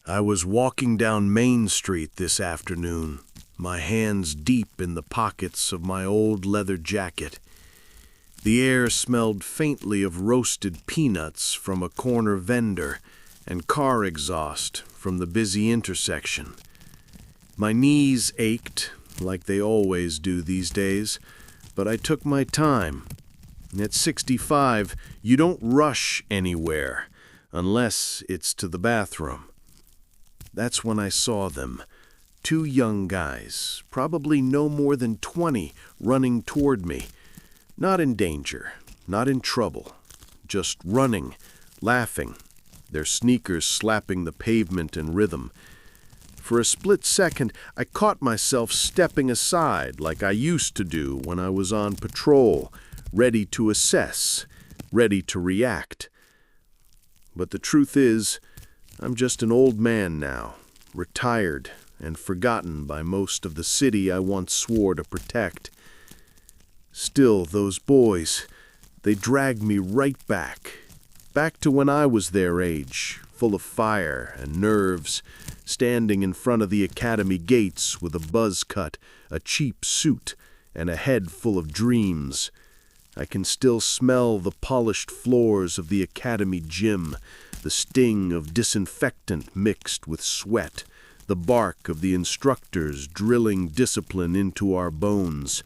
I was walking down Main Street this afternoon, my hands deep in the pockets of my old leather jacket. The air smelled faintly of roasted peanuts from a corner vendor and car exhaust from the busy intersection. My knees ached, like they always do these days, but I took my time. At 65, you don't rush anywhere, unless it's to the bathroom. That's when I saw them, two young guys, probably no more than 20, running toward me. Not in danger, not in trouble, just running, laughing, their sneakers slapping the pavement in rhythm. For a split second, I caught myself stepping aside like I used to do when I was on patrol, ready to assess, ready to react. But the truth is, I'm just an old man now, retired and forgotten by most of the city I once swore to protect. Still, those boys, they dragged me right back to when I was their age, full of fire and nerves, standing in front of the academy gates with a buzz cut, a cheap suit, and a head full of dreams. I can still smell the polished floors of the academy gym, the sting of disinfectant mixed with sweat, the bark of the instructors drilling discipline into our bones.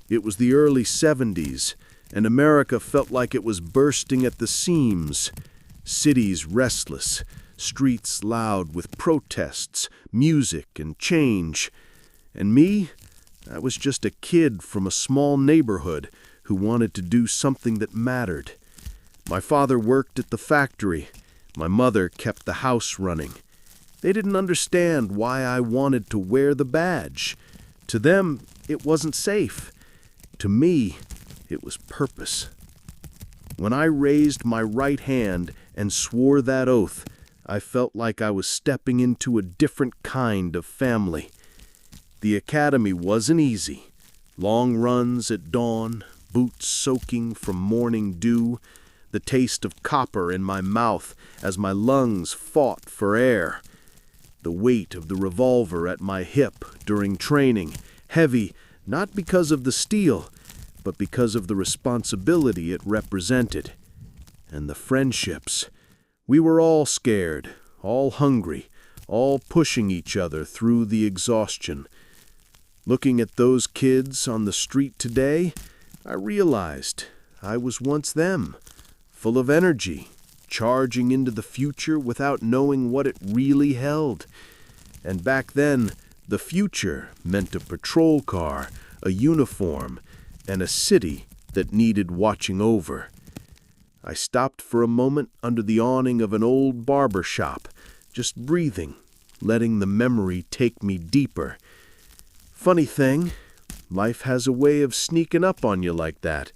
It was the early 70s, and America felt like it was bursting at the seams. Cities restless, streets loud with protests, music, and change. And me, I was just a kid from a small neighborhood who wanted to do something that mattered. My father worked at the factory. My mother kept the house running. They didn't understand why I wanted to wear the badge. To them, it wasn't safe. To me, it was purpose. When I raised my right hand and swore that oath, I felt like I was stepping into a different kind of family. The academy wasn't easy. Long runs at dawn, boots soaking from morning dew, the taste of copper in my mouth as my lungs fought for air, the weight of the revolver at my hip during training, heavy not because of the steel, but because of the responsibility it represented. And the friendships. We were all scared, all hungry, all pushing each other through the exhaustion. Looking at those kids on the street today, I realized I was once them, full of energy, charging into the future without knowing what it really held. And back then, the future meant a patrol car, a uniform, and a city that needed watching over. I stopped for a moment under the awning of an old barber shop, just breathing, letting the memory take me deeper. Funny thing, life has a way of sneaking up on you like that.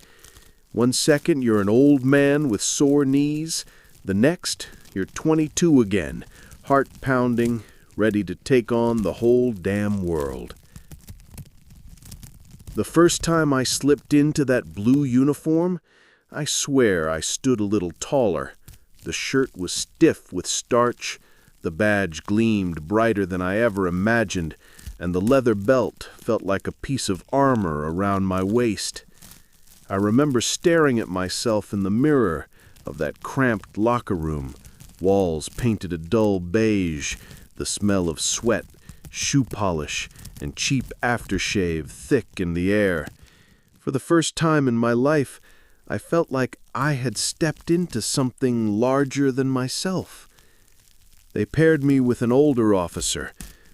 One second you're an old man with sore knees, the next you're 22 again, heart pounding, ready to take on the whole damn world. The first time I slipped into that blue uniform, I swear I stood a little taller. The shirt was stiff with starch, the badge gleamed brighter than I ever imagined, and the leather belt felt like a piece of armor around my waist. I remember staring at myself in the mirror of that cramped locker room, walls painted a dull beige, the smell of sweat, shoe polish, and cheap aftershave thick in the air. For the first time in my life, I felt like I had stepped into something larger than myself. They paired me with an older officer,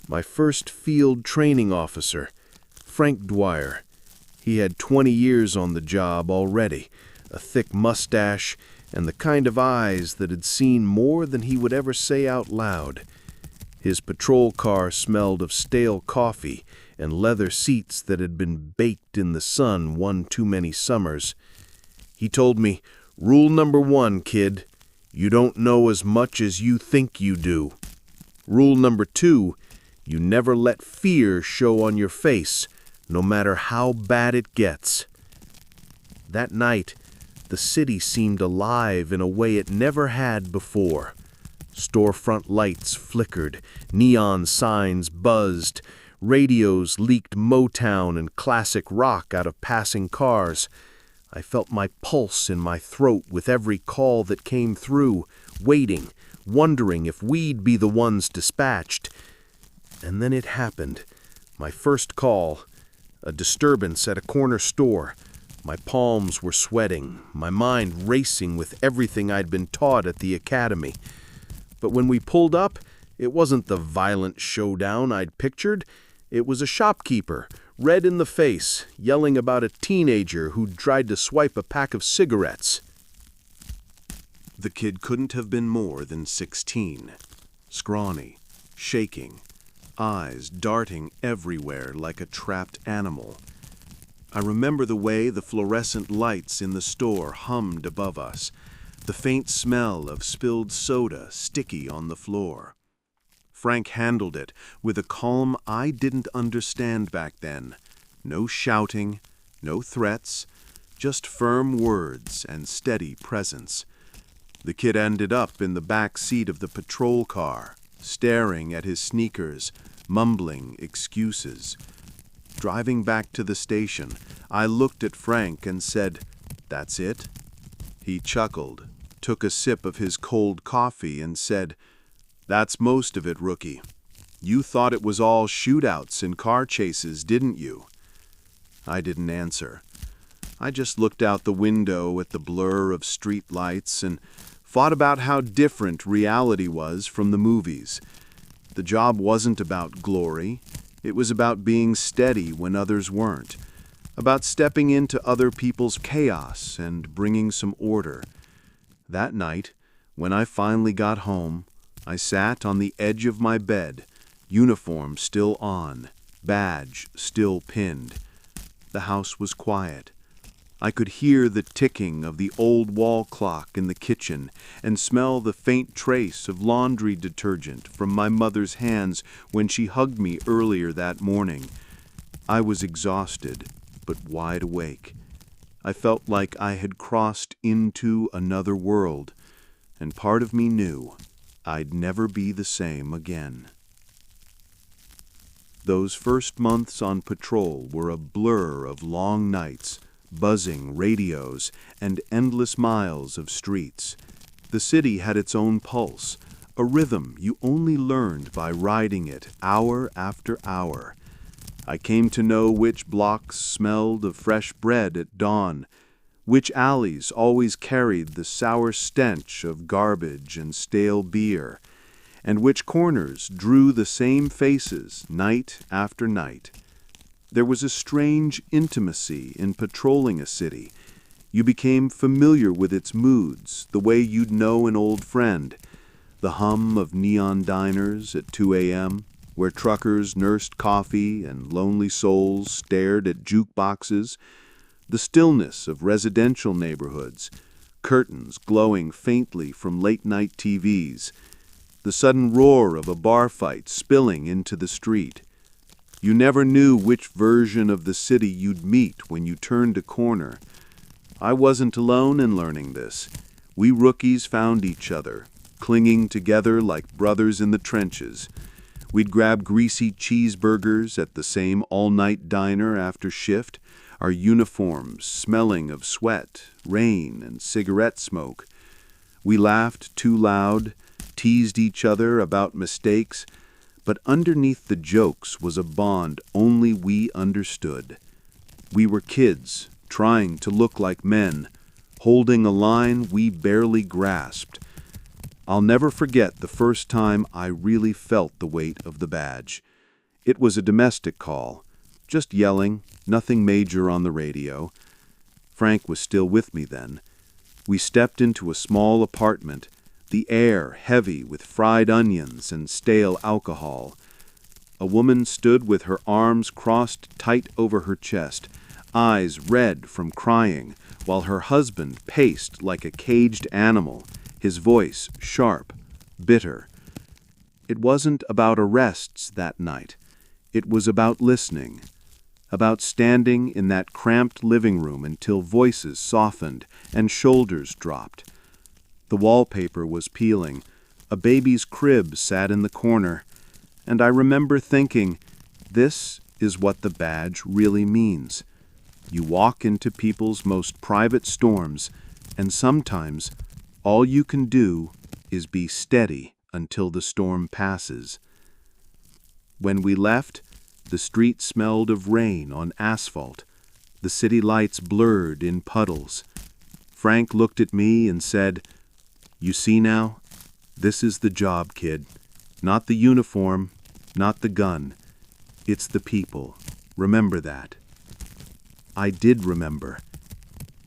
my first field training officer, Frank Dwyer. He had 20 years on the job already, a thick mustache, and the kind of eyes that had seen more than he would ever say out loud. His patrol car smelled of stale coffee and leather seats that had been baked in the sun one too many summers. He told me, "Rule number 1, kid, you don't know as much as you think you do. Rule number 2, you never let fear show on your face, no matter how bad it gets." That night, the city seemed alive in a way it never had before. Storefront lights flickered, neon signs buzzed, radios leaked Motown and classic rock out of passing cars. I felt my pulse in my throat with every call that came through, waiting, wondering if we'd be the ones dispatched. And then it happened. My first call, a disturbance at a corner store. My palms were sweating, my mind racing with everything I'd been taught at the academy. But when we pulled up, it wasn't the violent showdown I'd pictured. It was a shopkeeper, red in the face, yelling about a teenager who'd tried to swipe a pack of cigarettes. The kid couldn't have been more than 16. Scrawny, shaking, eyes darting everywhere like a trapped animal. I remember the way the fluorescent lights in the store hummed above us, the faint smell of spilled soda sticky on the floor. Frank handled it with a calm I didn't understand back then. No shouting, no threats, just firm words and steady presence. The kid ended up in the back seat of the patrol car, staring at his sneakers, mumbling excuses. Driving back to the station, I looked at Frank and said, "That's it?" He chuckled, took a sip of his cold coffee and said, "That's most of it, rookie. You thought it was all shootouts and car chases, didn't you?" I didn't answer. I just looked out the window at the blur of street lights and thought about how different reality was from the movies. The job wasn't about glory. It was about being steady when others weren't, about stepping into other people's chaos and bringing some order. That night, when I finally got home, I sat on the edge of my bed, uniform still on, badge still pinned. The house was quiet. I could hear the ticking of the old wall clock in the kitchen and smell the faint trace of laundry detergent from my mother's hands when she hugged me earlier that morning. I was exhausted, but wide awake. I felt like I had crossed into another world, and part of me knew I'd never be the same again. Those first months on patrol were a blur of long nights, buzzing radios, and endless miles of streets. The city had its own pulse, a rhythm you only learned by riding it hour after hour. I came to know which blocks smelled of fresh bread at dawn, which alleys always carried the sour stench of garbage and stale beer, and which corners drew the same faces night after night. There was a strange intimacy in patrolling a city. You became familiar with its moods, the way you'd know an old friend. The hum of neon diners at 2 a.m., where truckers nursed coffee and lonely souls stared at jukeboxes. The stillness of residential neighborhoods, curtains glowing faintly from late-night TVs. The sudden roar of a bar fight spilling into the street. You never knew which version of the city you'd meet when you turned a corner. I wasn't alone in learning this. We rookies found each other, clinging together like brothers in the trenches. We'd grab greasy cheeseburgers at the same all-night diner after shift, our uniforms smelling of sweat, rain, and cigarette smoke. We laughed too loud, teased each other about mistakes, but underneath the jokes was a bond only we understood. We were kids, trying to look like men, holding a line we barely grasped. I'll never forget the first time I really felt the weight of the badge. It was a domestic call, just yelling, nothing major on the radio. Frank was still with me then. We stepped into a small apartment, the air heavy with fried onions and stale alcohol. A woman stood with her arms crossed tight over her chest, eyes red from crying, while her husband paced like a caged animal, his voice sharp, bitter. It wasn't about arrests that night. It was about listening, about standing in that cramped living room until voices softened and shoulders dropped. The wallpaper was peeling, A baby's crib sat in the corner, and I remember thinking, this is what the badge really means. You walk into people's most private storms, and sometimes all you can do is be steady until the storm passes. When we left, the street smelled of rain on asphalt. The city lights blurred in puddles. Frank looked at me and said, "You see now? This is the job, kid. Not the uniform, not the gun. It's the people. Remember that." I did remember.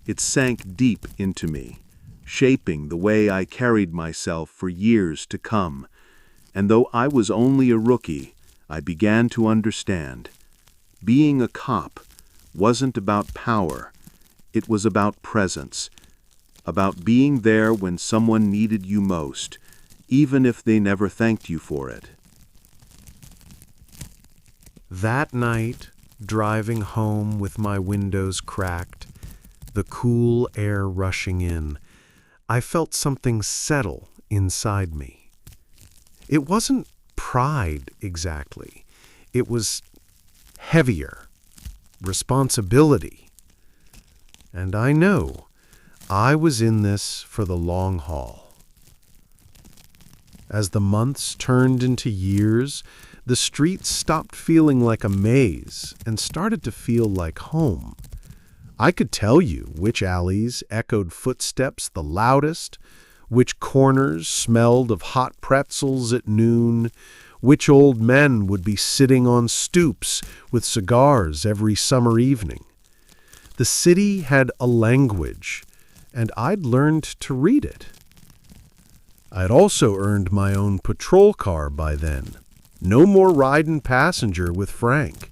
It sank deep into me, shaping the way I carried myself for years to come. And though I was only a rookie, I began to understand. Being a cop wasn't about power. It was about presence, about being there when someone needed you most, even if they never thanked you for it. That night, driving home with my windows cracked, the cool air rushing in, I felt something settle inside me. It wasn't pride exactly. It was heavier, responsibility. And I know I was in this for the long haul. As the months turned into years, the streets stopped feeling like a maze and started to feel like home. I could tell you which alleys echoed footsteps the loudest, which corners smelled of hot pretzels at noon, which old men would be sitting on stoops with cigars every summer evening. The city had a language, and I'd learned to read it. I'd also earned my own patrol car by then. No more riding passenger with Frank.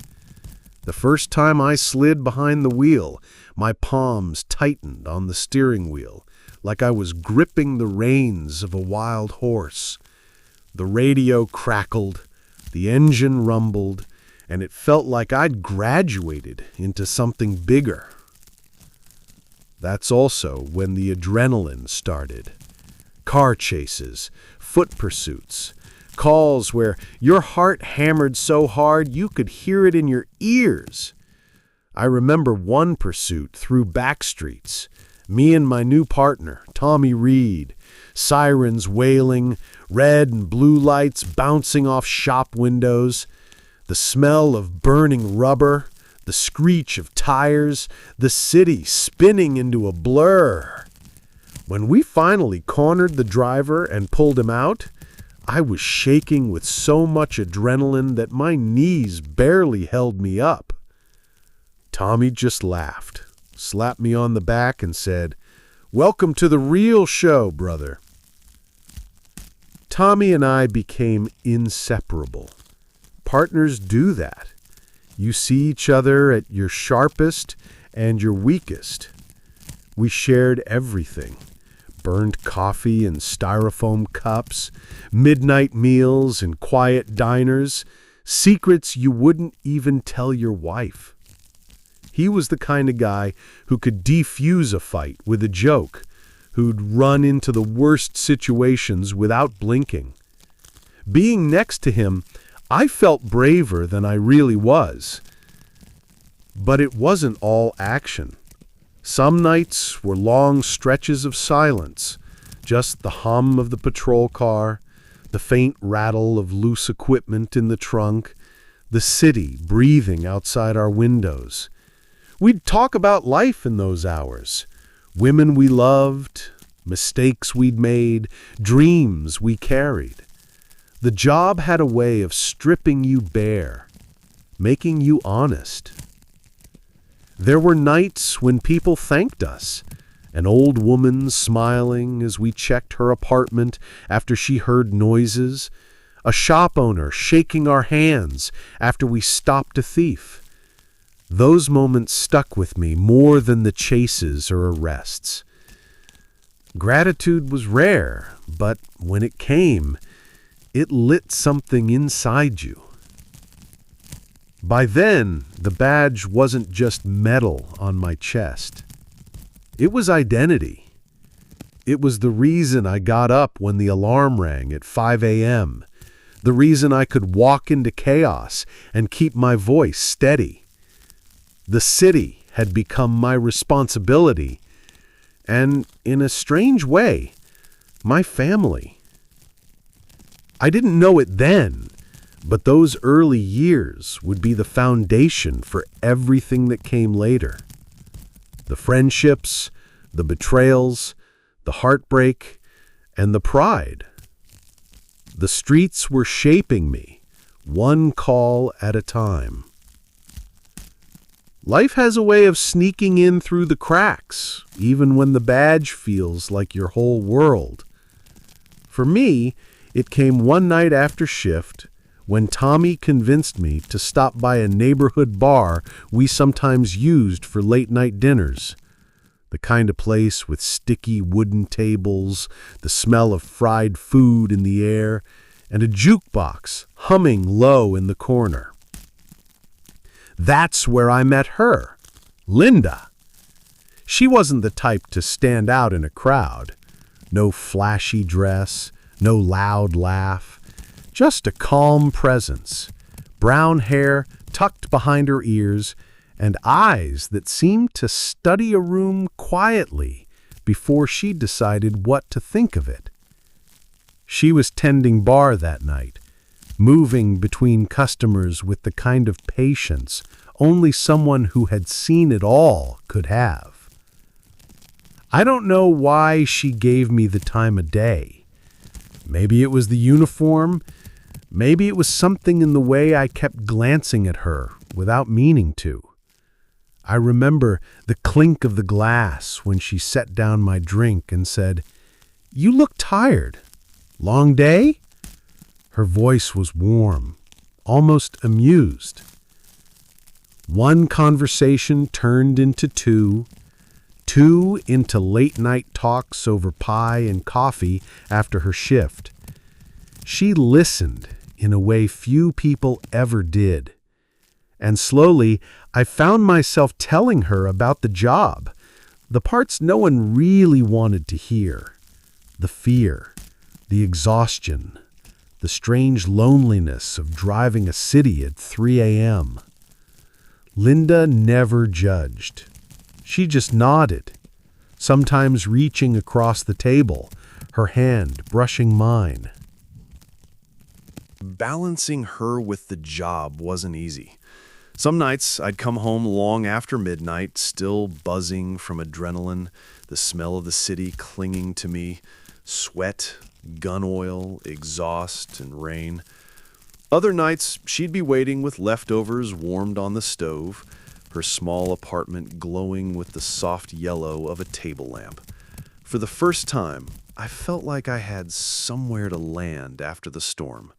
The first time I slid behind the wheel, my palms tightened on the steering wheel, like I was gripping the reins of a wild horse. The radio crackled, the engine rumbled, and it felt like I'd graduated into something bigger. That's also when the adrenaline started. Car chases, foot pursuits, calls where your heart hammered so hard you could hear it in your ears. I remember one pursuit through back streets, me and my new partner, Tommy Reed, sirens wailing, red and blue lights bouncing off shop windows, the smell of burning rubber, the screech of tires, the city spinning into a blur. When we finally cornered the driver and pulled him out, I was shaking with so much adrenaline that my knees barely held me up. Tommy just laughed, slapped me on the back, and said, "Welcome to the real show, brother." Tommy and I became inseparable. Partners do that. You see each other at your sharpest and your weakest. We shared everything. Burned coffee in styrofoam cups, midnight meals in quiet diners, secrets you wouldn't even tell your wife. He was the kind of guy who could defuse a fight with a joke, who'd run into the worst situations without blinking. Being next to him, I felt braver than I really was. But it wasn't all action. Some nights were long stretches of silence, just the hum of the patrol car, the faint rattle of loose equipment in the trunk, the city breathing outside our windows. We'd talk about life in those hours, women we loved, mistakes we'd made, dreams we carried. The job had a way of stripping you bare, making you honest. There were nights when people thanked us, an old woman smiling as we checked her apartment after she heard noises, a shop owner shaking our hands after we stopped a thief. Those moments stuck with me more than the chases or arrests. Gratitude was rare, but when it came, it lit something inside you. By then, the badge wasn't just metal on my chest. It was identity. It was the reason I got up when the alarm rang at 5 a.m., the reason I could walk into chaos and keep my voice steady. The city had become my responsibility, and in a strange way, my family. I didn't know it then, but those early years would be the foundation for everything that came later. The friendships, the betrayals, the heartbreak, and the pride. The streets were shaping me, one call at a time. Life has a way of sneaking in through the cracks, even when the badge feels like your whole world. For me, it came one night after shift when Tommy convinced me to stop by a neighborhood bar we sometimes used for late-night dinners. The kind of place with sticky wooden tables, the smell of fried food in the air, and a jukebox humming low in the corner. That's where I met her, Linda. She wasn't the type to stand out in a crowd. No flashy dress, no loud laugh, just a calm presence, brown hair tucked behind her ears, and eyes that seemed to study a room quietly before she decided what to think of it. She was tending bar that night, moving between customers with the kind of patience only someone who had seen it all could have. I don't know why she gave me the time of day. Maybe it was the uniform, maybe it was something in the way I kept glancing at her without meaning to. I remember the clink of the glass when she set down my drink and said, "You look tired. Long day?" Her voice was warm, almost amused. One conversation turned into two into late-night talks over pie and coffee after her shift. She listened in a way few people ever did. And slowly, I found myself telling her about the job, the parts no one really wanted to hear, the fear, the exhaustion, the strange loneliness of driving a city at 3 a.m. Linda never judged. She just nodded, sometimes reaching across the table, her hand brushing mine. Balancing her with the job wasn't easy. Some nights I'd come home long after midnight, still buzzing from adrenaline, the smell of the city clinging to me, sweat, gun oil, exhaust, and rain. Other nights she'd be waiting with leftovers warmed on the stove, her small apartment glowing with the soft yellow of a table lamp. For the first time, I felt like I had somewhere to land after the storm.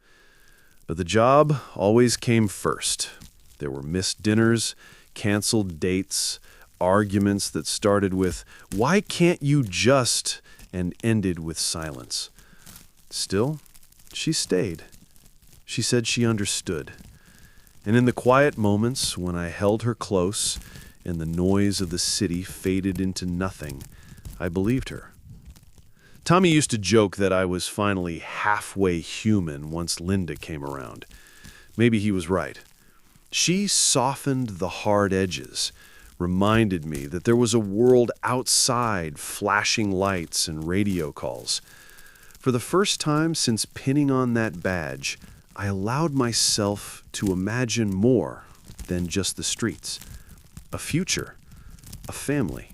But the job always came first. There were missed dinners, canceled dates, arguments that started with, "Why can't you just?" and ended with silence. Still, she stayed. She said she understood. And in the quiet moments when I held her close and the noise of the city faded into nothing, I believed her. Tommy used to joke that I was finally halfway human once Linda came around. Maybe he was right. She softened the hard edges, reminded me that there was a world outside flashing lights and radio calls. For the first time since pinning on that badge, I allowed myself to imagine more than just the streets. A future, a family,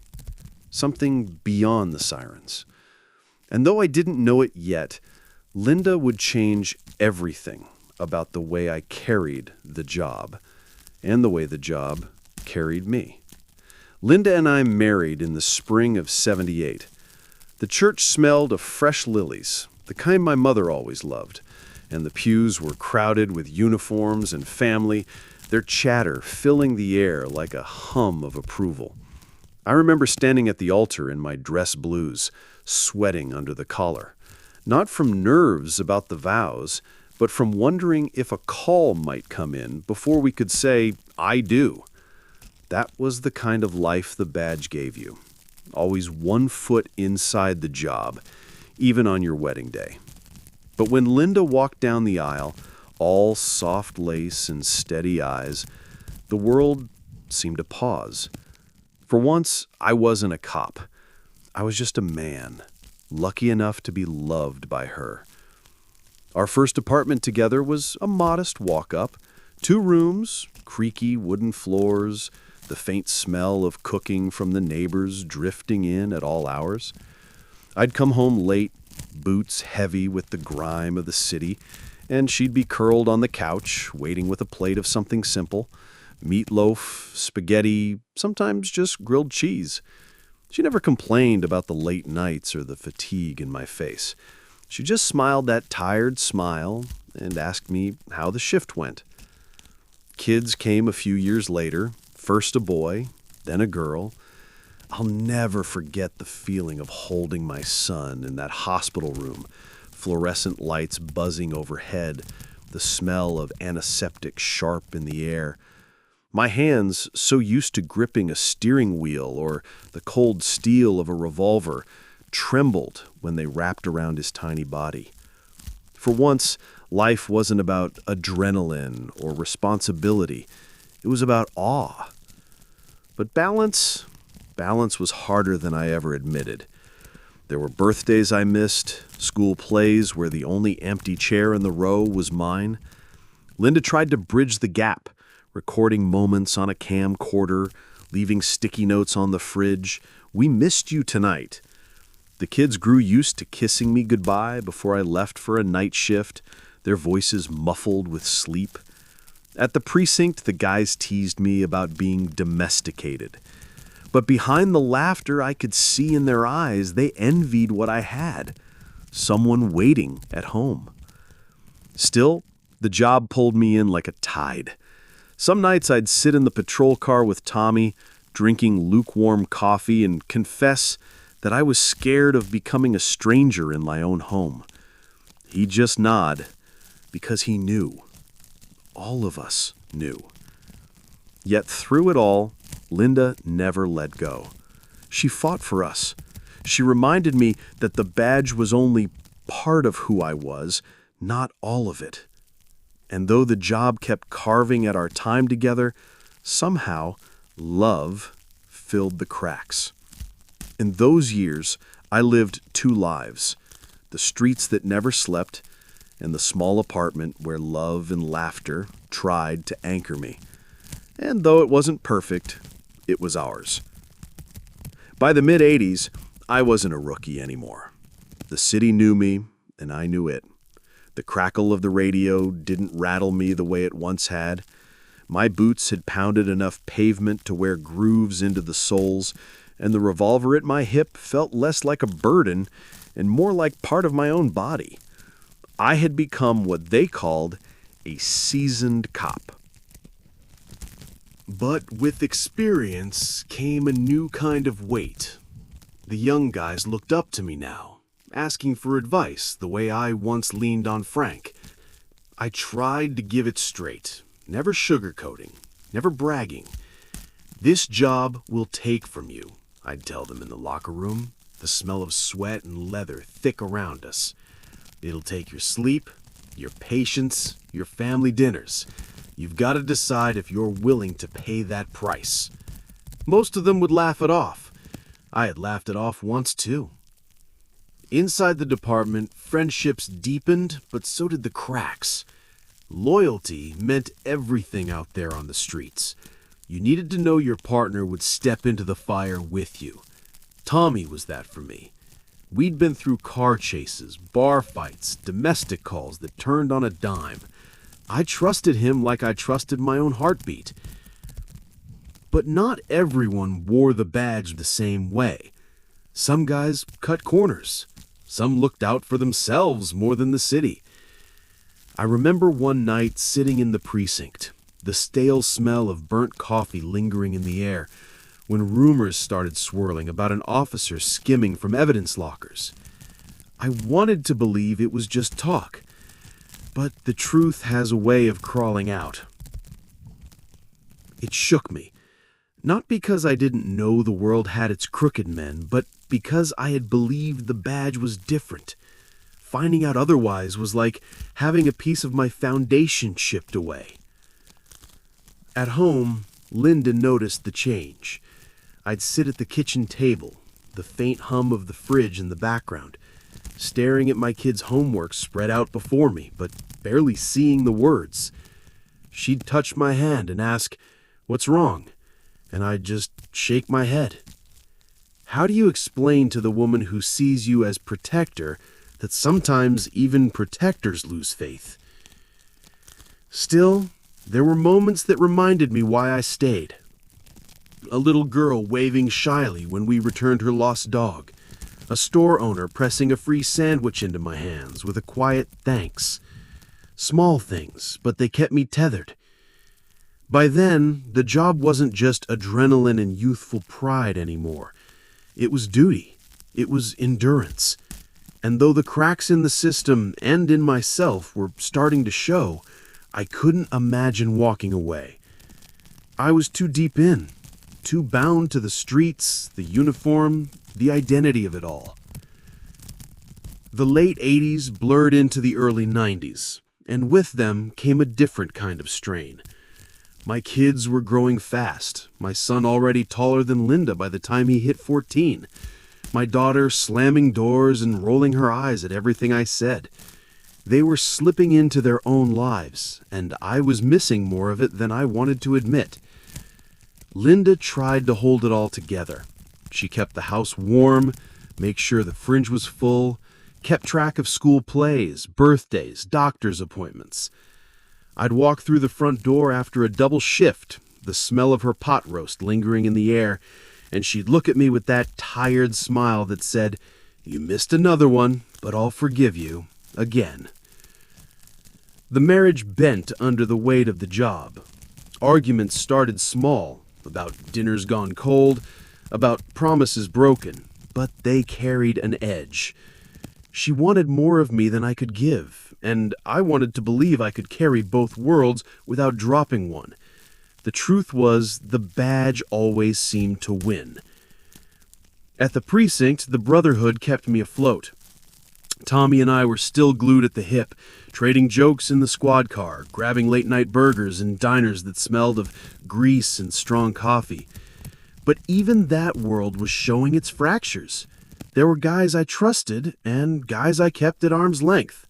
something beyond the sirens. And though I didn't know it yet, Linda would change everything about the way I carried the job, and the way the job carried me. Linda and I married in the spring of '78. The church smelled of fresh lilies, the kind my mother always loved, and the pews were crowded with uniforms and family, their chatter filling the air like a hum of approval. I remember standing at the altar in my dress blues, sweating under the collar, not from nerves about the vows, but from wondering if a call might come in before we could say, "I do." That was the kind of life the badge gave you. always 1 foot inside the job, even on your wedding day. But when Linda walked down the aisle, all soft lace and steady eyes, the world seemed to pause. For once, I wasn't a cop. I was just a man, lucky enough to be loved by her. Our first apartment together was a modest walk-up. 2 rooms, creaky wooden floors, the faint smell of cooking from the neighbors drifting in at all hours. I'd come home late, boots heavy with the grime of the city, and she'd be curled on the couch, waiting with a plate of something simple, meatloaf, spaghetti, sometimes just grilled cheese. She never complained about the late nights or the fatigue in my face. She just smiled that tired smile and asked me how the shift went. Kids came a few years later, first a boy, then a girl. I'll never forget the feeling of holding my son in that hospital room, fluorescent lights buzzing overhead, the smell of antiseptic sharp in the air. My hands, so used to gripping a steering wheel or the cold steel of a revolver, trembled when they wrapped around his tiny body. For once, life wasn't about adrenaline or responsibility. It was about awe. But balance was harder than I ever admitted. There were birthdays I missed, school plays where the only empty chair in the row was mine. Linda tried to bridge the gap, recording moments on a camcorder, leaving sticky notes on the fridge. "We missed you tonight." The kids grew used to kissing me goodbye before I left for a night shift, their voices muffled with sleep. At the precinct, the guys teased me about being domesticated. But behind the laughter I could see in their eyes, they envied what I had. Someone waiting at home. Still, the job pulled me in like a tide. Some nights I'd sit in the patrol car with Tommy, drinking lukewarm coffee, and confess that I was scared of becoming a stranger in my own home. He'd just nod, because he knew. All of us knew. Yet through it all, Linda never let go. She fought for us. She reminded me that the badge was only part of who I was, not all of it. And though the job kept carving at our time together, somehow love filled the cracks. In those years, I lived 2 lives, the streets that never slept and the small apartment where love and laughter tried to anchor me. And though it wasn't perfect, it was ours. By the mid-'80s, I wasn't a rookie anymore. The city knew me, and I knew it. The crackle of the radio didn't rattle me the way it once had. My boots had pounded enough pavement to wear grooves into the soles, and the revolver at my hip felt less like a burden and more like part of my own body. I had become what they called a seasoned cop. But with experience came a new kind of weight. The young guys looked up to me now, asking for advice the way I once leaned on Frank. I tried to give it straight, never sugarcoating, never bragging. "This job will take from you," I'd tell them in the locker room, the smell of sweat and leather thick around us. "It'll take your sleep, your patience, your family dinners. You've got to decide if you're willing to pay that price." Most of them would laugh it off. I had laughed it off once too. Inside the department, friendships deepened, but so did the cracks. Loyalty meant everything out there on the streets. You needed to know your partner would step into the fire with you. Tommy was that for me. We'd been through car chases, bar fights, domestic calls that turned on a dime. I trusted him like I trusted my own heartbeat. But not everyone wore the badge the same way. Some guys cut corners. Some looked out for themselves more than the city. I remember one night sitting in the precinct, the stale smell of burnt coffee lingering in the air, when rumors started swirling about an officer skimming from evidence lockers. I wanted to believe it was just talk, but the truth has a way of crawling out. It shook me, Not because I didn't know the world had its crooked men, but because I had believed the badge was different. Finding out otherwise was like having a piece of my foundation chipped away. At home, Linda noticed the change. I'd sit at the kitchen table, the faint hum of the fridge in the background, staring at my kids' homework spread out before me, but barely seeing the words. She'd touch my hand and ask, "What's wrong?" And I'd just shake my head. How do you explain to the woman who sees you as protector that sometimes even protectors lose faith? Still, there were moments that reminded me why I stayed. A little girl waving shyly when we returned her lost dog. A store owner pressing a free sandwich into my hands with a quiet thanks. Small things, but they kept me tethered. By then, the job wasn't just adrenaline and youthful pride anymore. It was duty. It was endurance. And though the cracks in the system and in myself were starting to show, I couldn't imagine walking away. I was too deep in, too bound to the streets, the uniform, the identity of it all. The late 80s blurred into the early 90s, and with them came a different kind of strain. My kids were growing fast, my son already taller than Linda by the time he hit 14. My daughter slamming doors and rolling her eyes at everything I said. They were slipping into their own lives, and I was missing more of it than I wanted to admit. Linda tried to hold it all together. She kept the house warm, made sure the fridge was full, kept track of school plays, birthdays, doctor's appointments. I'd walk through the front door after a double shift, the smell of her pot roast lingering in the air, and she'd look at me with that tired smile that said, "You missed another one, but I'll forgive you, again." The marriage bent under the weight of the job. Arguments started small, about dinners gone cold, about promises broken, but they carried an edge. She wanted more of me than I could give, and I wanted to believe I could carry both worlds without dropping one. The truth was, the badge always seemed to win. At the precinct, the brotherhood kept me afloat. Tommy and I were still glued at the hip, trading jokes in the squad car, grabbing late-night burgers in diners that smelled of grease and strong coffee. But even that world was showing its fractures. There were guys I trusted and guys I kept at arm's length.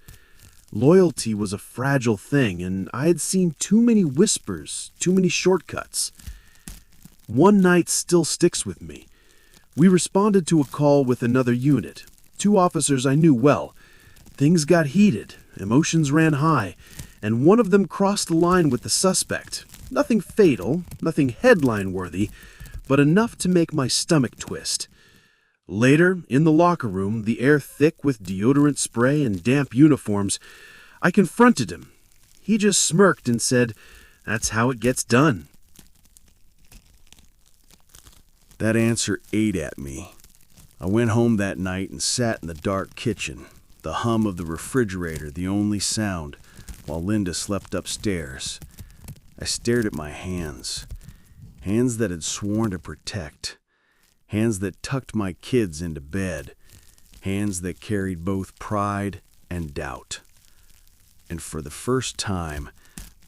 Loyalty was a fragile thing, and I had seen too many whispers, too many shortcuts. One night still sticks with me. We responded to a call with another unit, 2 officers I knew well. Things got heated, emotions ran high, and one of them crossed the line with the suspect. Nothing fatal, nothing headline-worthy, but enough to make my stomach twist. Later, in the locker room, the air thick with deodorant spray and damp uniforms, I confronted him. He just smirked and said, "That's how it gets done." That answer ate at me. I went home that night and sat in the dark kitchen, the hum of the refrigerator the only sound, while Linda slept upstairs. I stared at my hands that had sworn to protect, hands that tucked my kids into bed, hands that carried both pride and doubt. And for the first time,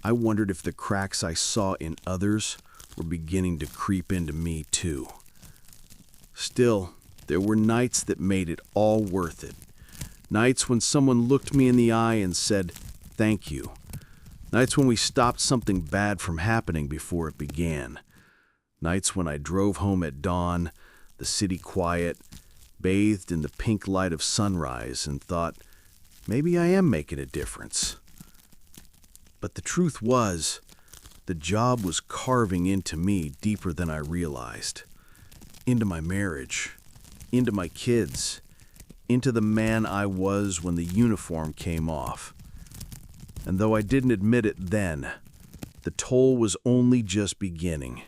I wondered if the cracks I saw in others were beginning to creep into me too. Still, there were nights that made it all worth it. Nights when someone looked me in the eye and said, "Thank you." Nights when we stopped something bad from happening before it began. Nights when I drove home at dawn, the city quiet, bathed in the pink light of sunrise, and thought, maybe I am making a difference. But the truth was, the job was carving into me deeper than I realized. Into my marriage, into my kids, into the man I was when the uniform came off. And though I didn't admit it then, the toll was only just beginning.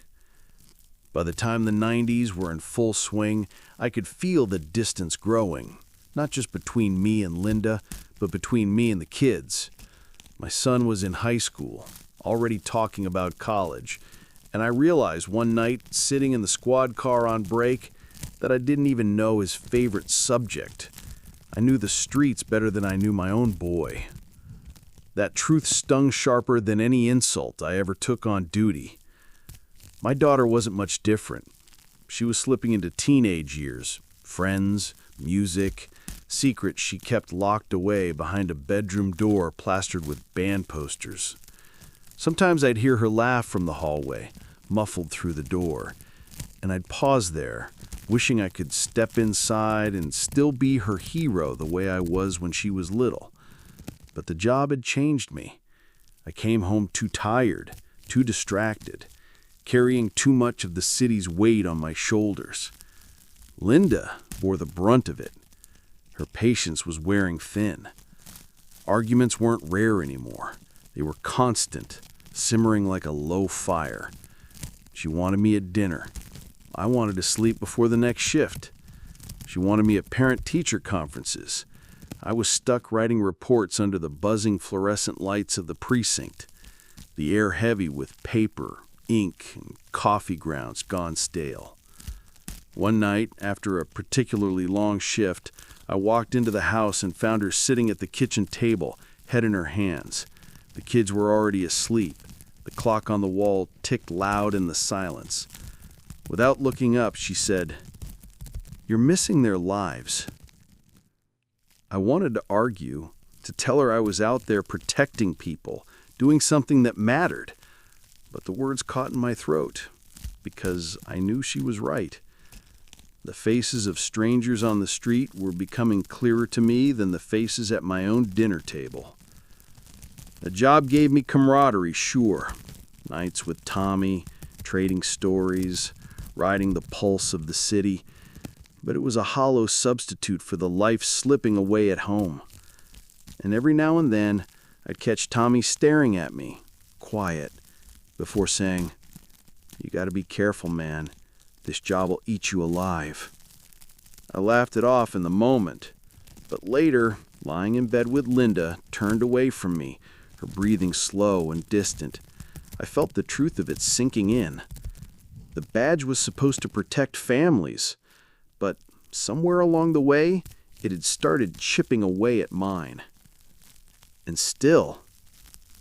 By the time the 90s were in full swing, I could feel the distance growing, not just between me and Linda, but between me and the kids. My son was in high school, already talking about college, And I realized one night, sitting in the squad car on break, that I didn't even know his favorite subject. I knew the streets better than I knew my own boy. That truth stung sharper than any insult I ever took on duty. My daughter wasn't much different. She was slipping into teenage years, friends, music, secrets she kept locked away behind a bedroom door plastered with band posters. Sometimes I'd hear her laugh from the hallway, muffled through the door, and I'd pause there, wishing I could step inside and still be her hero the way I was when she was little. But the job had changed me. I came home too tired, too distracted, carrying too much of the city's weight on my shoulders. Linda bore the brunt of it. Her patience was wearing thin. Arguments weren't rare anymore. They were constant, simmering like a low fire. She wanted me at dinner. I wanted to sleep before the next shift. She wanted me at parent-teacher conferences. I was stuck writing reports under the buzzing fluorescent lights of the precinct, the air heavy with paper, ink, and coffee grounds gone stale. One night, after a particularly long shift, I walked into the house and found her sitting at the kitchen table, head in her hands. The kids were already asleep. The clock on the wall ticked loud in the silence. Without looking up, she said, "You're missing their lives." I wanted to argue, to tell her I was out there protecting people, doing something that mattered. But the words caught in my throat, because I knew she was right. The faces of strangers on the street were becoming clearer to me than the faces at my own dinner table. The job gave me camaraderie, sure. Nights with Tommy, trading stories, riding the pulse of the city. But it was a hollow substitute for the life slipping away at home. And every now and then, I'd catch Tommy staring at me, quiet, before saying, "You gotta be careful, man. This job will eat you alive." I laughed it off in the moment, but later, lying in bed with Linda, turned away from me, her breathing slow and distant. I felt the truth of it sinking in. The badge was supposed to protect families, but somewhere along the way, it had started chipping away at mine. And still,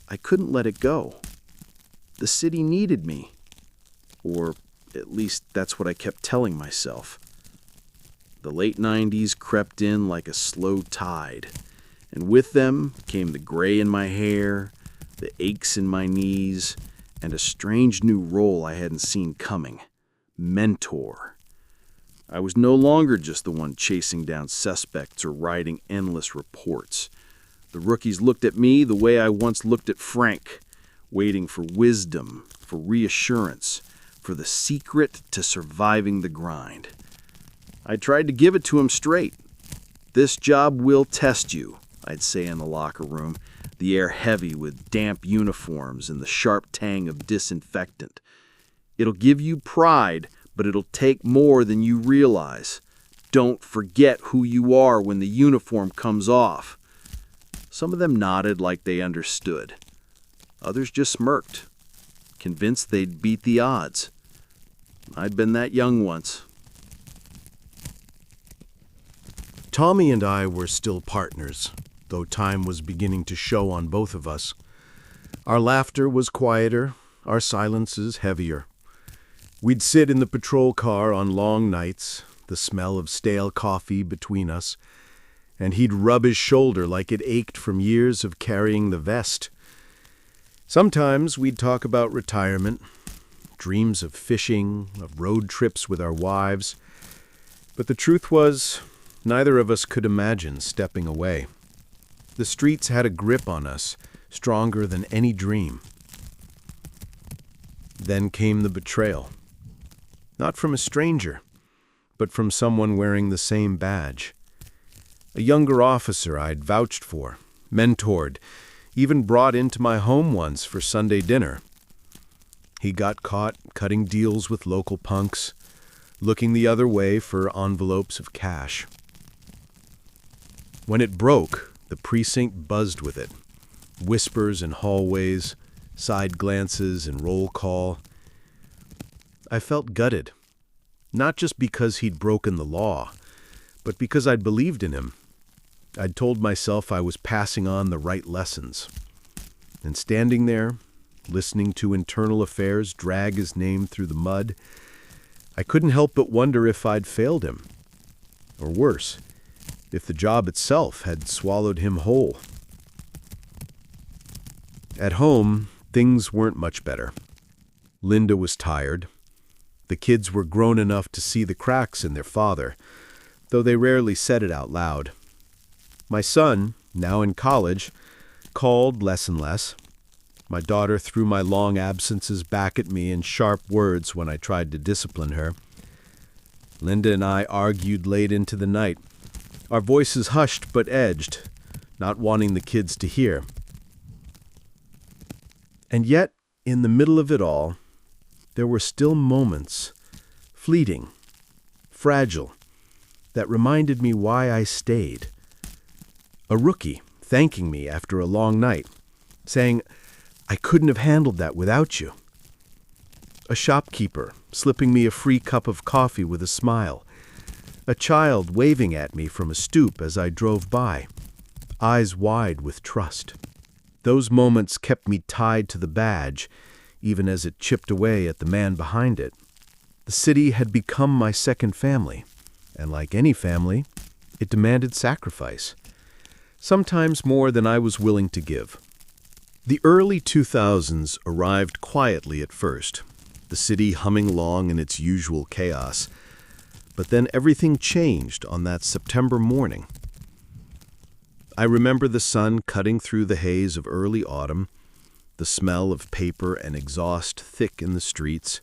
I couldn't let it go. The city needed me. Or at least that's what I kept telling myself. The late 90s crept in like a slow tide, and with them came the gray in my hair, the aches in my knees, and a strange new role I hadn't seen coming: mentor. I was no longer just the one chasing down suspects or writing endless reports. The rookies looked at me the way I once looked at Frank, waiting for wisdom, for reassurance, for the secret to surviving the grind. I tried to give it to him straight. "This job will test you," I'd say in the locker room, the air heavy with damp uniforms and the sharp tang of disinfectant. "It'll give you pride, but it'll take more than you realize. Don't forget who you are when the uniform comes off." Some of them nodded like they understood. Others just smirked, convinced they'd beat the odds. I'd been that young once. Tommy and I were still partners, though time was beginning to show on both of us. Our laughter was quieter, our silences heavier. We'd sit in the patrol car on long nights, the smell of stale coffee between us, and he'd rub his shoulder like it ached from years of carrying the vest. Sometimes we'd talk about retirement, dreams of fishing, of road trips with our wives. But the truth was, neither of us could imagine stepping away. The streets had a grip on us, stronger than any dream. Then came the betrayal. Not from a stranger, but from someone wearing the same badge. A younger officer I'd vouched for, mentored, even brought into my home once for Sunday dinner. He got caught cutting deals with local punks, looking the other way for envelopes of cash. When it broke, the precinct buzzed with it. Whispers in hallways, side glances and roll call. I felt gutted, not just because he'd broken the law, but because I'd believed in him. I'd told myself I was passing on the right lessons. And standing there, listening to internal affairs drag his name through the mud, I couldn't help but wonder if I'd failed him. Or worse, if the job itself had swallowed him whole. At home, things weren't much better. Linda was tired. The kids were grown enough to see the cracks in their father, though they rarely said it out loud. My son, now in college, called less and less. My daughter threw my long absences back at me in sharp words when I tried to discipline her. Linda and I argued late into the night, our voices hushed but edged, not wanting the kids to hear. And yet, in the middle of it all, there were still moments, fleeting, fragile, that reminded me why I stayed. A rookie thanking me after a long night, saying, "I couldn't have handled that without you." A shopkeeper slipping me a free cup of coffee with a smile. A child waving at me from a stoop as I drove by, eyes wide with trust. Those moments kept me tied to the badge, even as it chipped away at the man behind it. The city had become my second family, and like any family, it demanded sacrifice, sometimes more than I was willing to give. The early 2000s arrived quietly at first, the city humming along in its usual chaos. But then everything changed on that September morning. I remember the sun cutting through the haze of early autumn, the smell of paper and exhaust thick in the streets.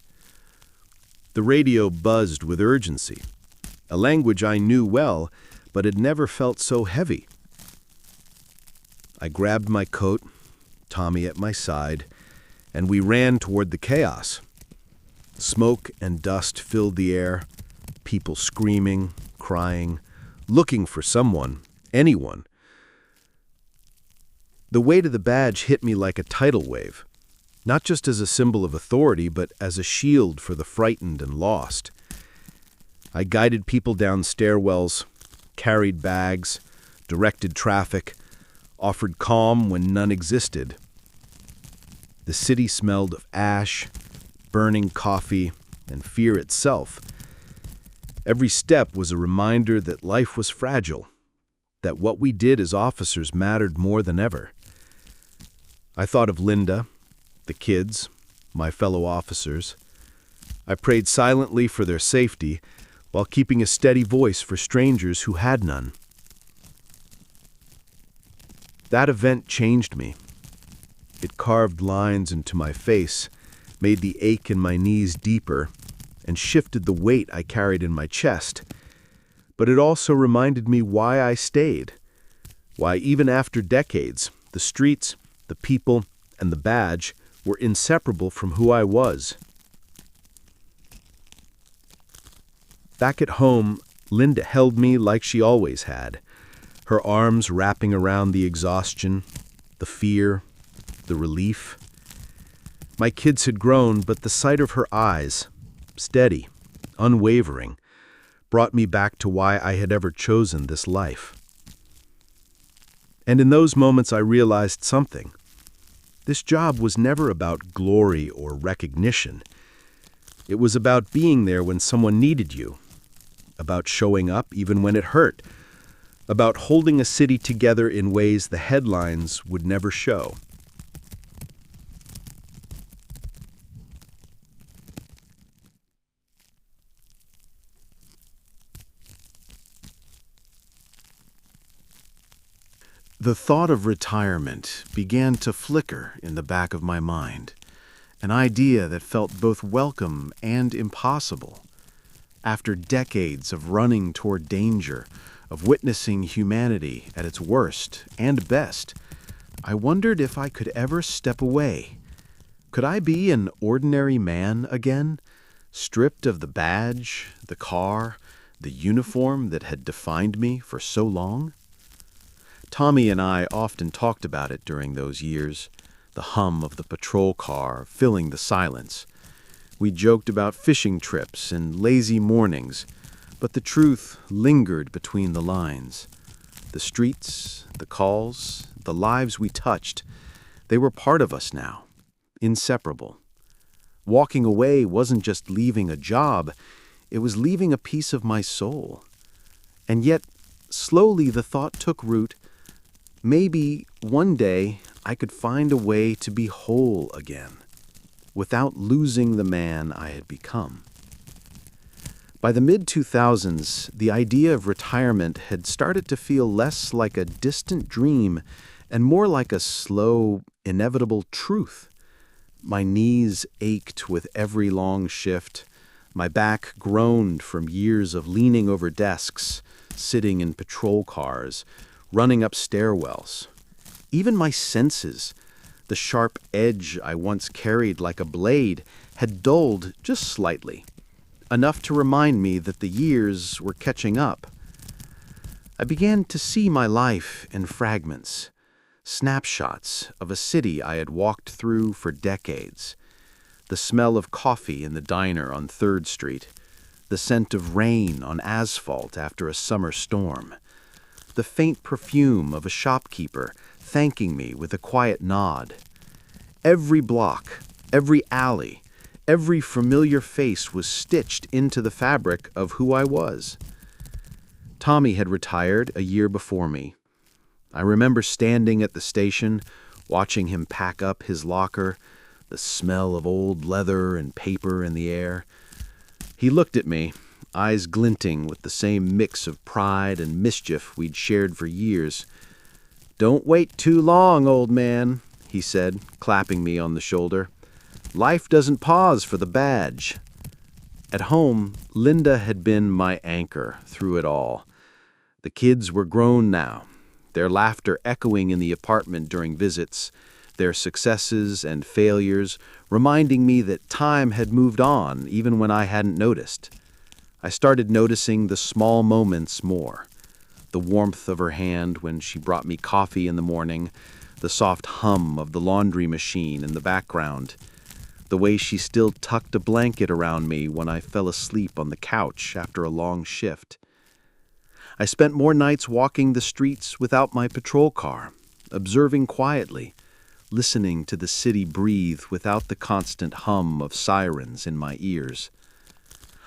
The radio buzzed with urgency, a language I knew well, but had never felt so heavy. I grabbed my coat, Tommy at my side, and we ran toward the chaos. Smoke and dust filled the air, people screaming, crying, looking for someone, anyone. The weight of the badge hit me like a tidal wave, not just as a symbol of authority, but as a shield for the frightened and lost. I guided people down stairwells, carried bags, directed traffic, offered calm when none existed. The city smelled of ash, burning coffee, and fear itself. Every step was a reminder that life was fragile, that what we did as officers mattered more than ever. I thought of Linda, the kids, my fellow officers. I prayed silently for their safety while keeping a steady voice for strangers who had none. That event changed me. It carved lines into my face, made the ache in my knees deeper, and shifted the weight I carried in my chest. But it also reminded me why I stayed, why even after decades, the streets, the people, and the badge were inseparable from who I was. Back at home, Linda held me like she always had, her arms wrapping around the exhaustion, the fear, the relief. My kids had grown, but the sight of her eyes, steady, unwavering, brought me back to why I had ever chosen this life. And in those moments I realized something. This job was never about glory or recognition. It was about being there when someone needed you, about showing up even when it hurt, about holding a city together in ways the headlines would never show. The thought of retirement began to flicker in the back of my mind, an idea that felt both welcome and impossible. After decades of running toward danger, of witnessing humanity at its worst and best, I wondered if I could ever step away. Could I be an ordinary man again, stripped of the badge, the car, the uniform that had defined me for so long? Tommy and I often talked about it during those years, the hum of the patrol car filling the silence. We joked about fishing trips and lazy mornings, but the truth lingered between the lines. The streets, the calls, the lives we touched, they were part of us now, inseparable. Walking away wasn't just leaving a job, it was leaving a piece of my soul. And yet, slowly the thought took root, maybe one day I could find a way to be whole again, without losing the man I had become. By the mid-2000s, the idea of retirement had started to feel less like a distant dream and more like a slow, inevitable truth. My knees ached with every long shift. My back groaned from years of leaning over desks, sitting in patrol cars, running up stairwells. Even my senses, the sharp edge I once carried like a blade, had dulled just slightly, enough to remind me that the years were catching up. I began to see my life in fragments, snapshots of a city I had walked through for decades. The smell of coffee in the diner on 3rd Street, the scent of rain on asphalt after a summer storm, the faint perfume of a shopkeeper thanking me with a quiet nod. Every block, every alley, every familiar face was stitched into the fabric of who I was. Tommy had retired a year before me. I remember standing at the station, watching him pack up his locker, the smell of old leather and paper in the air. He looked at me, eyes glinting with the same mix of pride and mischief we'd shared for years. "Don't wait too long, old man," he said, clapping me on the shoulder. "Life doesn't pause for the badge." At home, Linda had been my anchor through it all. The kids were grown now, their laughter echoing in the apartment during visits, their successes and failures reminding me that time had moved on even when I hadn't noticed. I started noticing the small moments more. The warmth of her hand when she brought me coffee in the morning, the soft hum of the laundry machine in the background, the way she still tucked a blanket around me when I fell asleep on the couch after a long shift. I spent more nights walking the streets without my patrol car, observing quietly, listening to the city breathe without the constant hum of sirens in my ears.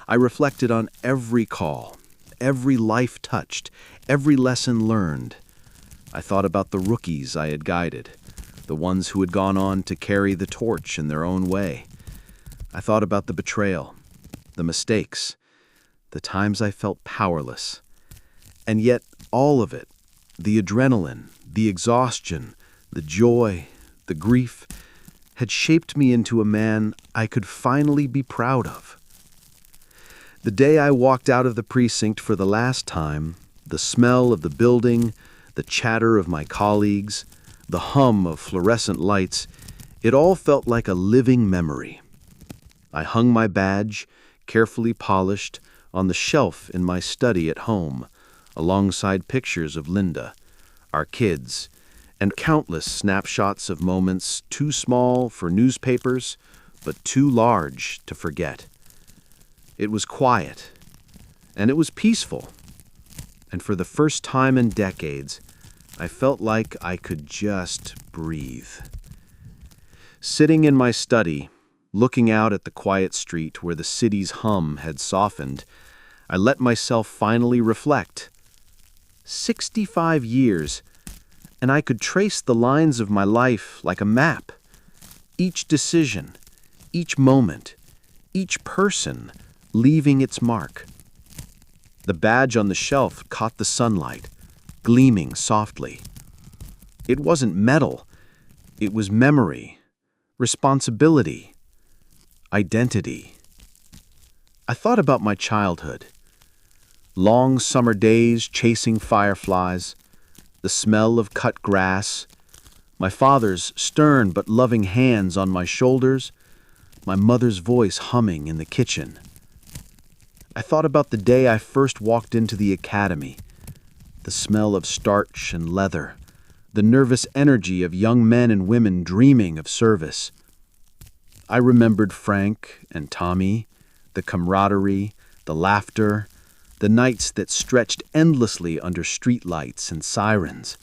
I reflected on every call, every life touched, every lesson learned. I thought about the rookies I had guided, the ones who had gone on to carry the torch in their own way. I thought about the betrayal, the mistakes, the times I felt powerless. And yet, all of it, the adrenaline, the exhaustion, the joy, the grief, had shaped me into a man I could finally be proud of. The day I walked out of the precinct for the last time, the smell of the building, the chatter of my colleagues, the hum of fluorescent lights, it all felt like a living memory. I hung my badge, carefully polished, on the shelf in my study at home, alongside pictures of Linda, our kids, and countless snapshots of moments too small for newspapers, but too large to forget. It was quiet, and it was peaceful, and for the first time in decades, I felt like I could just breathe. Sitting in my study, looking out at the quiet street where the city's hum had softened, I let myself finally reflect. 65 years, and I could trace the lines of my life like a map. Each decision, each moment, each person leaving its mark. The badge on the shelf caught the sunlight, gleaming softly. It wasn't metal, it was memory, responsibility, identity. I thought about my childhood. Long summer days chasing fireflies, the smell of cut grass, my father's stern but loving hands on my shoulders, my mother's voice humming in the kitchen. I thought about the day I first walked into the academy, the smell of starch and leather, the nervous energy of young men and women dreaming of service. I remembered Frank and Tommy, the camaraderie, the laughter, the nights that stretched endlessly under streetlights and sirens,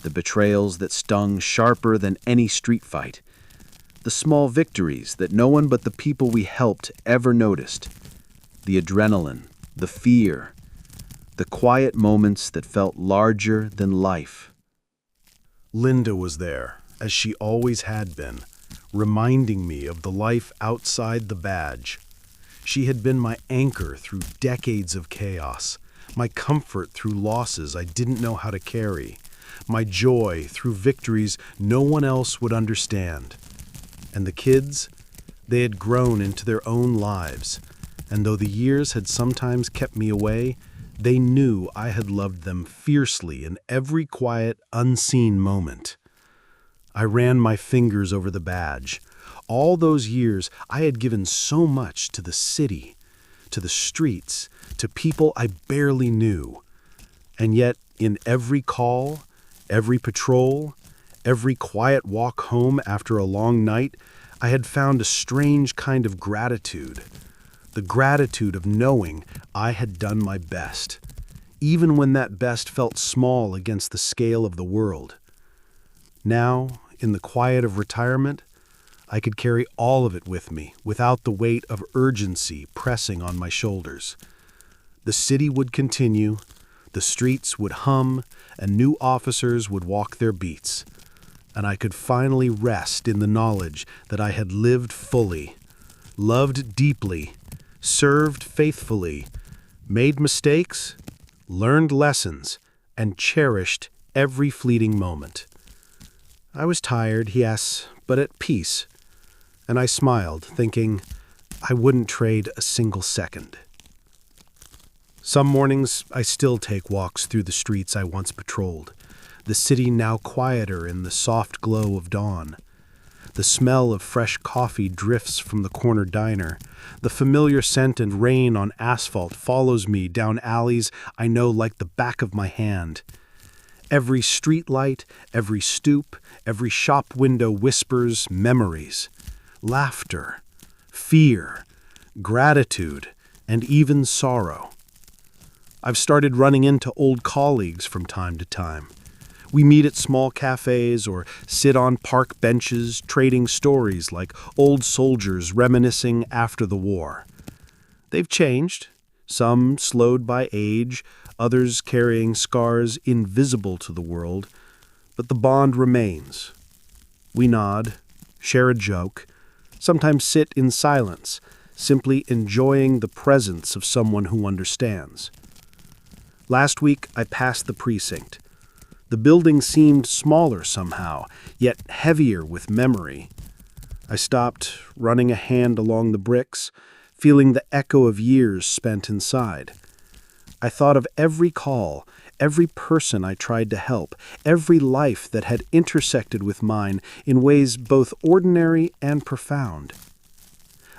the betrayals that stung sharper than any street fight, the small victories that no one but the people we helped ever noticed, the adrenaline, the fear, the quiet moments that felt larger than life. Linda was there, as she always had been, reminding me of the life outside the badge. She had been my anchor through decades of chaos, my comfort through losses I didn't know how to carry, my joy through victories no one else would understand. And the kids, they had grown into their own lives, and though the years had sometimes kept me away, they knew I had loved them fiercely in every quiet, unseen moment. I ran my fingers over the badge. All those years, I had given so much to the city, to the streets, to people I barely knew. And yet, in every call, every patrol, every quiet walk home after a long night, I had found a strange kind of gratitude. The gratitude of knowing I had done my best, even when that best felt small against the scale of the world. Now, in the quiet of retirement, I could carry all of it with me without the weight of urgency pressing on my shoulders. The city would continue, the streets would hum, and new officers would walk their beats. And I could finally rest in the knowledge that I had lived fully, loved deeply, served faithfully, made mistakes, learned lessons, and cherished every fleeting moment. I was tired, yes, but at peace, and I smiled, thinking I wouldn't trade a single second. Some mornings I still take walks through the streets I once patrolled, the city now quieter in the soft glow of dawn. The smell of fresh coffee drifts from the corner diner. The familiar scent and rain on asphalt follows me down alleys I know like the back of my hand. Every street light, every stoop, every shop window whispers memories, laughter, fear, gratitude, and even sorrow. I've started running into old colleagues from time to time. We meet at small cafes or sit on park benches trading stories like old soldiers reminiscing after the war. They've changed, some slowed by age, others carrying scars invisible to the world, but the bond remains. We nod, share a joke, sometimes sit in silence, simply enjoying the presence of someone who understands. Last week I passed the precinct. The building seemed smaller somehow, yet heavier with memory. I stopped, running a hand along the bricks, feeling the echo of years spent inside. I thought of every call, every person I tried to help, every life that had intersected with mine in ways both ordinary and profound.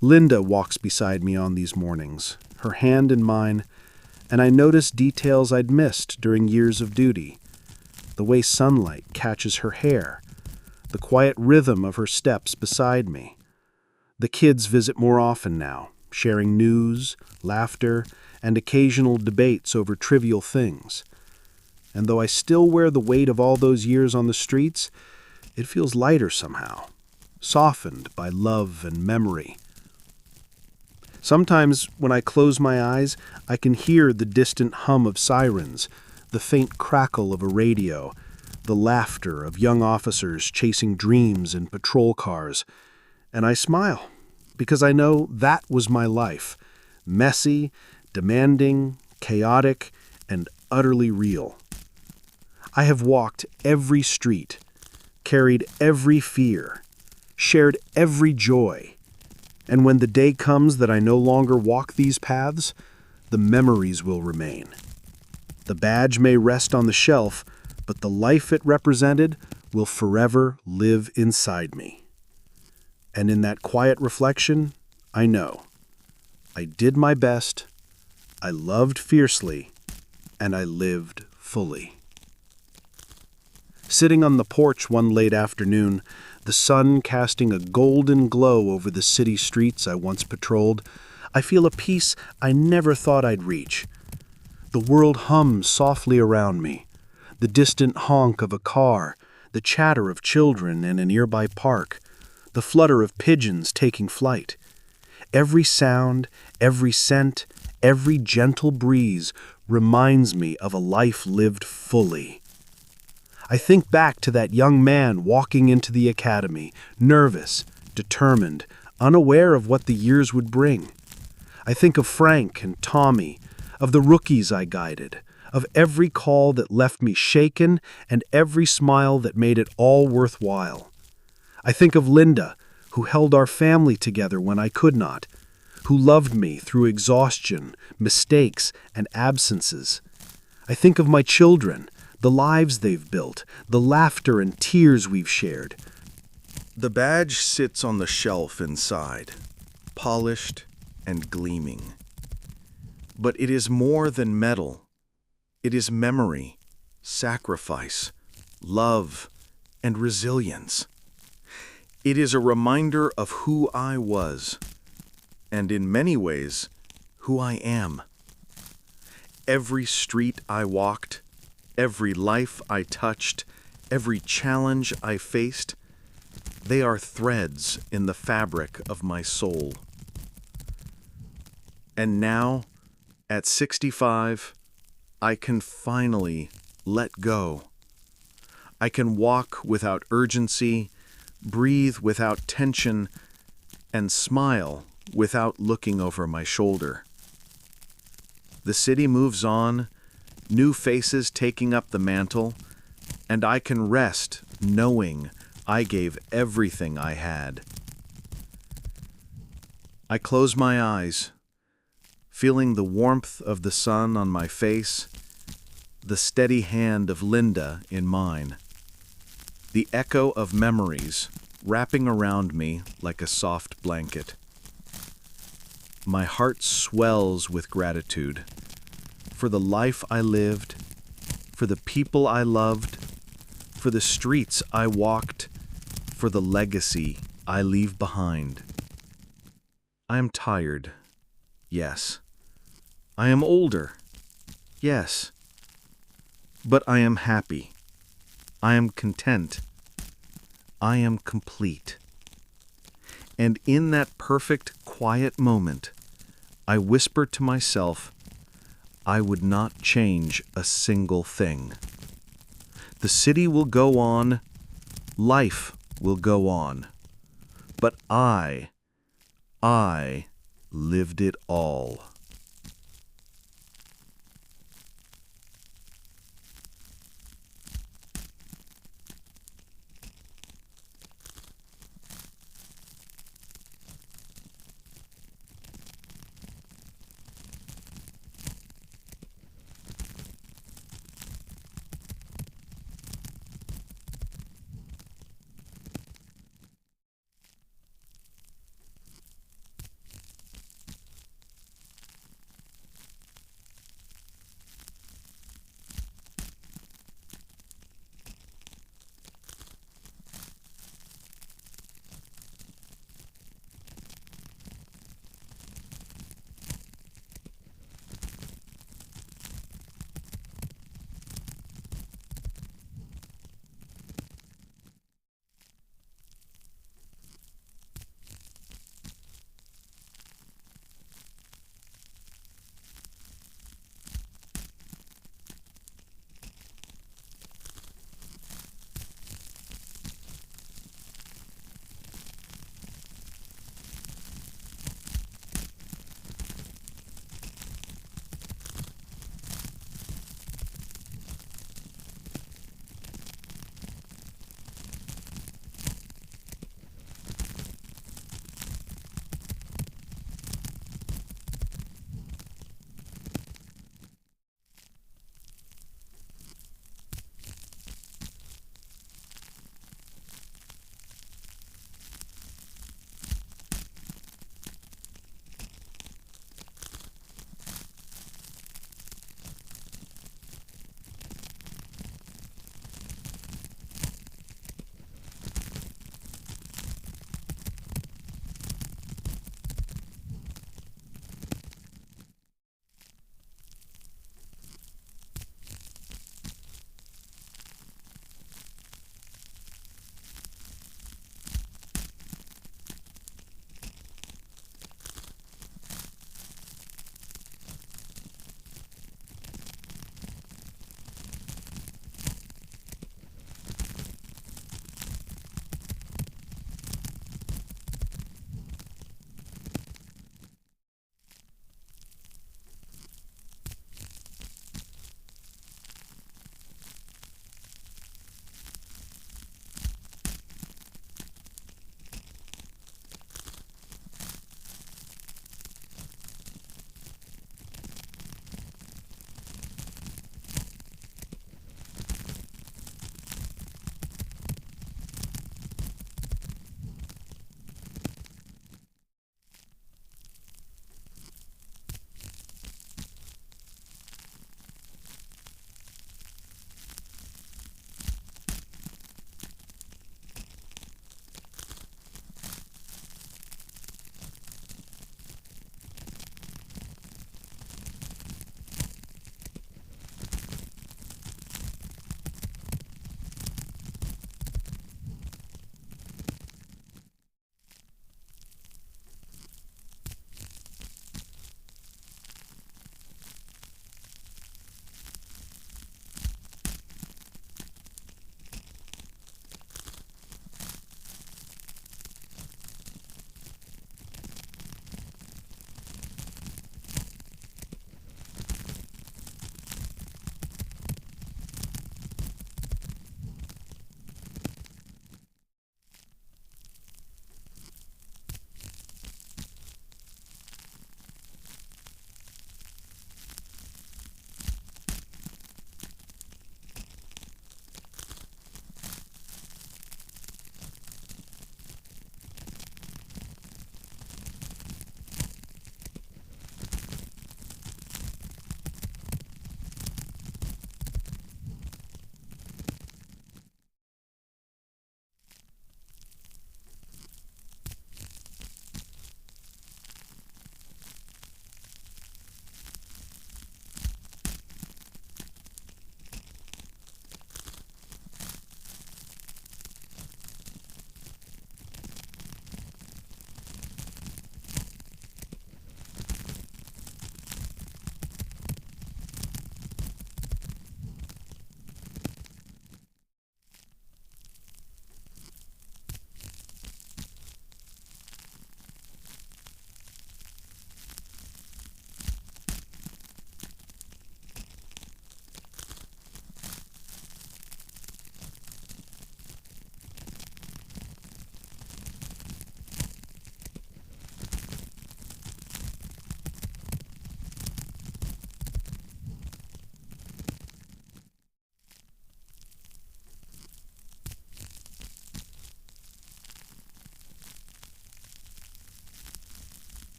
Linda walks beside me on these mornings, her hand in mine, and I notice details I'd missed during years of duty. The way sunlight catches her hair, the quiet rhythm of her steps beside me. The kids visit more often now, sharing news, laughter, and occasional debates over trivial things. And though I still wear the weight of all those years on the streets, it feels lighter somehow, softened by love and memory. Sometimes, when I close my eyes, I can hear the distant hum of sirens, the faint crackle of a radio, the laughter of young officers chasing dreams in patrol cars, and I smile, because I know that was my life, messy, demanding, chaotic, and utterly real. I have walked every street, carried every fear, shared every joy, and when the day comes that I no longer walk these paths, the memories will remain. The badge may rest on the shelf, but the life it represented will forever live inside me. And in that quiet reflection, I know I did my best, I loved fiercely, and I lived fully. Sitting on the porch one late afternoon, the sun casting a golden glow over the city streets I once patrolled, I feel a peace I never thought I'd reach. The world hums softly around me. The distant honk of a car, the chatter of children in a nearby park, the flutter of pigeons taking flight. Every sound, every scent, every gentle breeze reminds me of a life lived fully. I think back to that young man walking into the academy, nervous, determined, unaware of what the years would bring. I think of Frank and Tommy, of the rookies I guided, of every call that left me shaken and every smile that made it all worthwhile. I think of Linda, who held our family together when I could not, who loved me through exhaustion, mistakes, and absences. I think of my children, the lives they've built, the laughter and tears we've shared. The badge sits on the shelf inside, polished and gleaming. But it is more than metal. It is memory, sacrifice, love, and resilience. It is a reminder of who I was, and in many ways, who I am. Every street I walked, every life I touched, every challenge I faced, they are threads in the fabric of my soul. And now, at 65, I can finally let go. I can walk without urgency, breathe without tension, and smile without looking over my shoulder. The city moves on, new faces taking up the mantle, and I can rest knowing I gave everything I had. I close my eyes, feeling the warmth of the sun on my face, the steady hand of Linda in mine, the echo of memories wrapping around me like a soft blanket. My heart swells with gratitude for the life I lived, for the people I loved, for the streets I walked, for the legacy I leave behind. I am tired, yes. I am older, yes. But I am happy. I am content. I am complete. And in that perfect, quiet moment, I whisper to myself, I would not change a single thing. The city will go on, life will go on, but I lived it all.